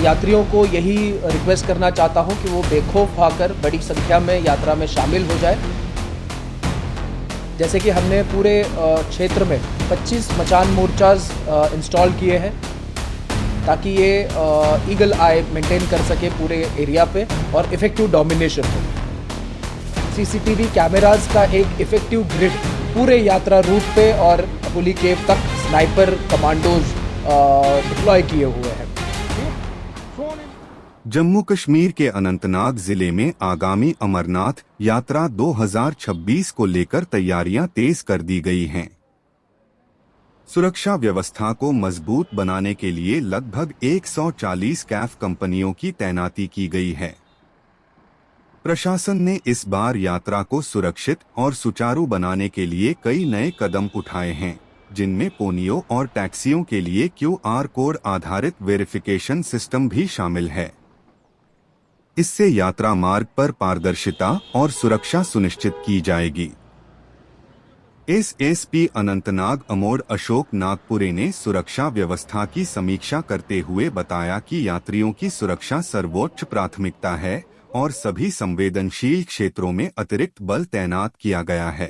यात्रियों को यही रिक्वेस्ट करना चाहता हूं कि वो बेखौफ होकर बड़ी संख्या में यात्रा में शामिल हो जाए। जैसे कि हमने पूरे क्षेत्र में 25 मचान मोर्चाज इंस्टॉल किए हैं ताकि ये ईगल आई मेंटेन कर सके पूरे एरिया पे और इफ़ेक्टिव डोमिनेशन हो। सीसीटीवी कैमरास का एक इफ़ेक्टिव ग्रिड पूरे यात्रा रूट पे और होली केव तक स्नाइपर कमांडोज डिप्लॉय किए हुए हैं। जम्मू कश्मीर के अनंतनाग जिले में आगामी अमरनाथ यात्रा 2026 को लेकर तैयारियां तेज कर दी गई हैं। सुरक्षा व्यवस्था को मजबूत बनाने के लिए लगभग 140 कैफ कंपनियों की तैनाती की गई है। प्रशासन ने इस बार यात्रा को सुरक्षित और सुचारू बनाने के लिए कई नए कदम उठाए हैं, जिनमें पोनियो और टैक्सियों के लिए QR कोड आधारित वेरिफिकेशन सिस्टम भी शामिल है। इससे यात्रा मार्ग पर पारदर्शिता और सुरक्षा सुनिश्चित की जाएगी। एसएसपी अनंतनाग अमोड अशोक नागपुरे ने सुरक्षा व्यवस्था की समीक्षा करते हुए बताया कि यात्रियों की सुरक्षा सर्वोच्च प्राथमिकता है और सभी संवेदनशील क्षेत्रों में अतिरिक्त बल तैनात किया गया है।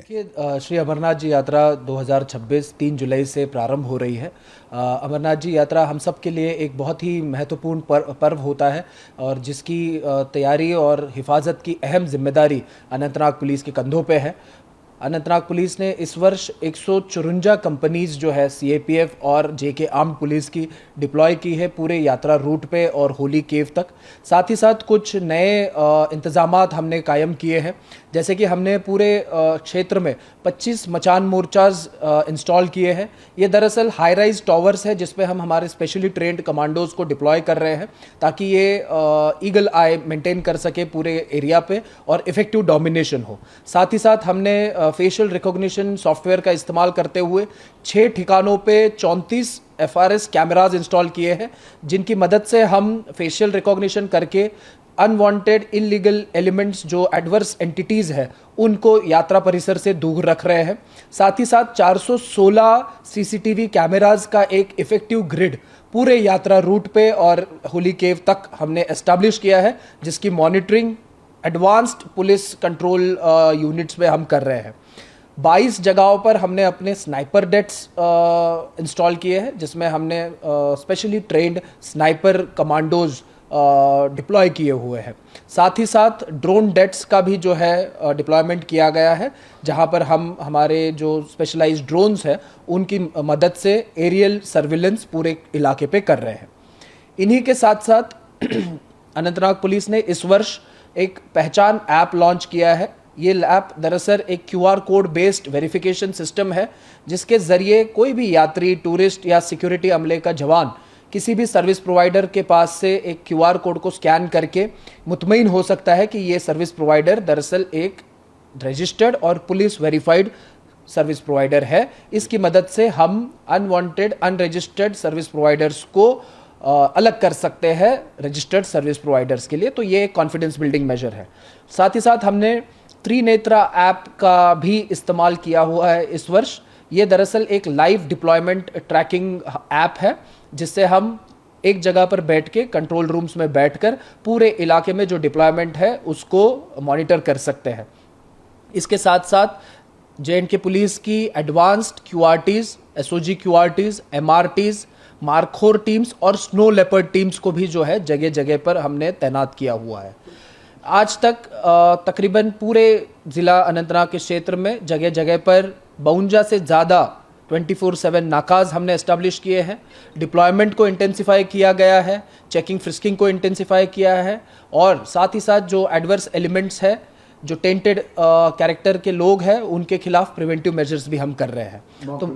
श्री अमरनाथ जी यात्रा 2026 3 जुलाई से प्रारंभ हो रही है। अमरनाथ जी यात्रा हम सब के लिए एक बहुत ही महत्वपूर्ण पर्व होता है और जिसकी तैयारी और हिफाजत की अहम जिम्मेदारी अनंतनाग पुलिस के कंधों पे है। अनंतनाग पुलिस ने इस वर्ष 154 कंपनीज जो है CAPF और JK आर्म्ड पुलिस की डिप्लॉय की है पूरे यात्रा रूट पे और होली केव तक। साथ ही साथ कुछ नए इंतजामात हमने कायम किए हैं, जैसे कि हमने पूरे क्षेत्र में 25 मचान मोर्चाज इंस्टॉल किए हैं। ये दरअसल हाई राइज टावर्स है जिसपे हम हमारे स्पेशली ट्रेंड कमांडोज को डिप्लॉय कर रहे हैं ताकि ये ईगल आई मेंटेन कर सके पूरे एरिया पे और इफ़ेक्टिव डोमिनेशन हो। साथ ही साथ हमने फेशियल रिकॉग्निशन सॉफ्टवेयर का इस्तेमाल करते हुए 6 ठिकानों पे 34 FRS कैमराज इंस्टॉल किए हैं, जिनकी मदद से हम फेशियल रिकॉग्निशन करके अनवांटेड इलीगल एलिमेंट्स जो एडवर्स एंटिटीज है उनको यात्रा परिसर से दूर रख रहे हैं। साथ ही साथ 416 CCTV कैमराज का एक इफेक्टिव ग्रिड पूरे यात्रा रूट पे और होली केव तक हमने एस्टैब्लिश किया है, जिसकी monitoring advanced police control units में हम कर रहे हैं। 22 जगहों पर हमने अपने स्नाइपर डेट्स इंस्टॉल किए हैं, जिसमें हमने specially trend sniper commandos deploy किए हुए हैं। साथ ही साथ ड्रोन डेट्स का भी जो है डिप्लॉयमेंट किया गया है, जहां पर हम हमारे जो स्पेशलाइज्ड ड्रोन्स हैं उनकी मदद से एरियल सर्विलेंस पूरे इलाके पे कर रहे हैं। इन्हीं के साथ साथ अनंतनाग पुलिस ने इस वर्ष एक पहचान ऐप लॉन्च किया है। ये ऐप दरअसल एक QR code based verification system है, जिसके ज़रिए कोई भी यात्री, टूरिस्ट या सिक्योरिटी अमले का जवान किसी भी सर्विस प्रोवाइडर के पास से एक QR कोड को स्कैन करके मुतमईन हो सकता है कि ये सर्विस प्रोवाइडर दरअसल एक रजिस्टर्ड और पुलिस वेरीफाइड सर्विस प्रोवाइडर है। इसकी मदद से हम अनवांटेड अनरजिस्टर्ड सर्विस प्रोवाइडर्स को अलग कर सकते हैं रजिस्टर्ड सर्विस प्रोवाइडर्स के लिए। तो ये एक कॉन्फिडेंस बिल्डिंग मेजर है। साथ ही साथ हमने त्रिनेत्रा ऐप का भी इस्तेमाल किया हुआ है इस वर्ष। ये दरअसल एक लाइव डिप्लॉयमेंट ट्रैकिंग ऐप है, जिससे हम एक जगह पर बैठ के कंट्रोल रूम्स में बैठकर पूरे इलाके में जो डिप्लॉयमेंट है उसको मॉनिटर कर सकते हैं। इसके साथ साथ JNK पुलिस की advanced QRTs, SOG QRTs, MRTs, markhor teams और स्नो लेपर्ड टीम्स को भी जो है जगह जगह पर हमने तैनात किया हुआ है। आज तक तकरीबन पूरे ज़िला अनंतनाग के क्षेत्र में जगह जगह पर 52 से ज़्यादा 24/7 नाकाज हमने एस्टेब्लिश किए हैं। डिप्लॉयमेंट को इंटेंसिफाई किया गया है, चेकिंग फ्रिस्किंग को इंटेंसिफाई किया है और साथ ही साथ जो एडवर्स एलिमेंट्स है, जो टेंटेड कैरेक्टर के लोग हैं, उनके खिलाफ प्रिवेंटिव मेजर्स भी हम कर रहे हैं। तो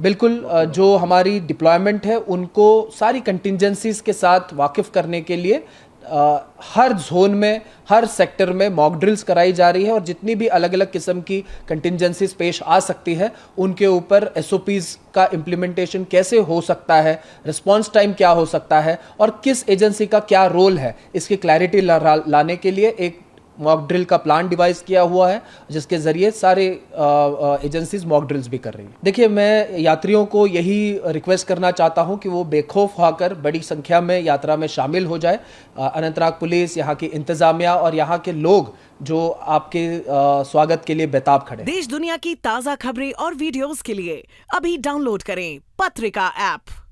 बिल्कुल जो हमारी डिप्लॉयमेंट है उनको सारी कंटिजेंसीज के साथ वाकिफ करने के लिए हर जोन में, हर सेक्टर में मॉक ड्रिल्स कराई जा रही है और जितनी भी अलग अलग किस्म की कंटिजेंसीज पेश आ सकती है उनके ऊपर SOPs का इम्प्लीमेंटेशन कैसे हो सकता है, रिस्पॉन्स टाइम क्या हो सकता है और किस एजेंसी का क्या रोल है, इसकी क्लैरिटी लाने के लिए एक मॉक ड्रिल का प्लान डिवाइस किया हुआ है, जिसके जरिए सारे एजेंसीज मॉक ड्रिल्स भी कर रही हैं। देखिए, मैं यात्रियों को यही रिक्वेस्ट करना चाहता हूं कि वो बेखौफ होकर बड़ी संख्या में यात्रा में शामिल हो जाए। अनंतनाग पुलिस, यहाँ की इंतजामिया और यहाँ के लोग जो आपके स्वागत के लिए बेताब खड़े हैं। देश दुनिया की ताजा खबरें और वीडियोस के लिए अभी डाउनलोड करें पत्रिका ऐप।